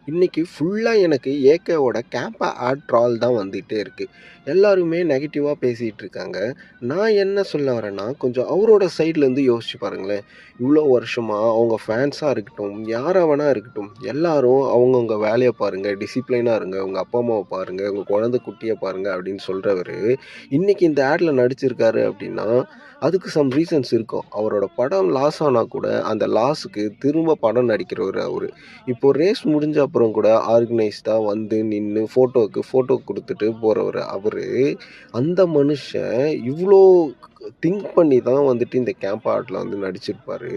இன்னைக்கு ஃபுல்லா எனக்கு ஏகேவோட கேம்பா ஆட் ட்ரால் தான் வந்துட்டே இருக்கு. எல்லாருமே நெகட்டிவா பேசிட்டு இருக்காங்க. நான் என்ன சொல்ல வரேன்னா, கொஞ்சம் அவரோட சைட்லேருந்து யோசிச்சு பாருங்களேன். இவ்வளோ வருஷமா அவங்க ஃபேன்ஸா இருக்கட்டும், யாரா வேணா இருக்கட்டும், எல்லாரும் அவங்கவங்க வேலைய பாருங்க, டிசிப்ளினா இருங்க, உங்க அப்பா அம்மாவ பாருங்க, உங்க குழந்தை குட்டிய பாருங்க அப்படின்னு சொல்றவரு, இன்னைக்கு இந்த ஆட்ல நடிச்சிருக்காரு அப்படின்னா, அதுக்கு சம் ரீசன்ஸ் இருக்கும். அவரோட படம் லாஸ் ஆனா கூட, அந்த லாஸுக்கு திரும்ப படம் நடிக்கிறவரு அவரு. இப்போ ரேஸ் முடிஞ்ச அப்புறம் கூட ஆர்கனைஸ்டா வந்து நின்னு ஃபோட்டோ குடுத்துட்டு போறவரு அவரு. அந்த மனுஷன் இவ்ளோ திங்க் பண்ணி தான் வந்துட்டு இந்த கேம்ப் ஆட்ல வந்து நடிச்சிருப்பாரு.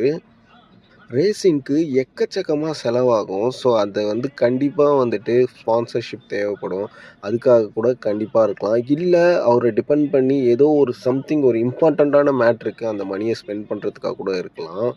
ரேசிங்க்கு எக்கச்சக்கமா செலவாகும். ஸோ, அத வந்து கண்டிப்பா வந்துட்டு ஸ்பான்சர்ஷிப் தேவைப்படும். அதுக்காக கூட கண்டிப்பா இருக்கலாம். இல்ல அவர டிபெண்ட் பண்ணி ஏதோ ஒரு சம்திங் ஒரு இம்பார்ட்டன்ட்டான மேட்டருக்கு அந்த மனிய ஸ்பெண்ட் பண்றதுக்காக கூட இருக்கலாம்.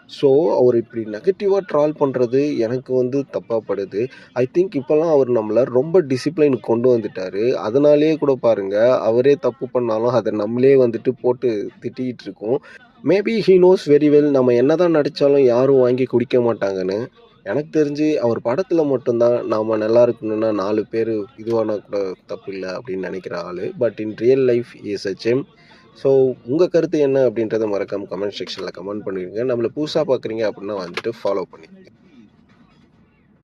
ஸோ, அவரு இப்டி நெகட்டிவா ட்ரால் பண்றது எனக்கு வந்து தப்பா படுது. ஐ திங்க் இப்பலாம் அவரு நம்மள ரொம்ப டிசிப்ளினுக்கு கொண்டு வந்துட்டாரு. அதனாலேயே கூட பாருங்க, அவரே தப்பு பண்ணாலும் அத நம்மளே வந்துட்டு போட்டு திட்டிக்கிட்டு இருக்கோம். Maybe he knows very well நம்ம என்னதான் நடிச்சாலும் யாரும் வாங்கி குடிக்க மாட்டாங்கன்னு. எனக்கு தெரிஞ்சு அவர் படத்துல மட்டும் தான் நாம நல்லா இருக்கணும்னா 4 பேரு இதுவானா கூட தப்பில்ல அப்டின்னு நெனைக்கிற ஆளு. But in real life he is a GeM. So, உங்க கருத்து என்ன அப்படின்றத மறக்காம கமெண்ட் செக்ஷன்ல கமெண்ட் பண்ணிருங்க. நம்மள புதுசா பார்க்குறீங்க அப்படின்னா வந்துட்டு ஃபாலோ பண்ணிக்கங்க.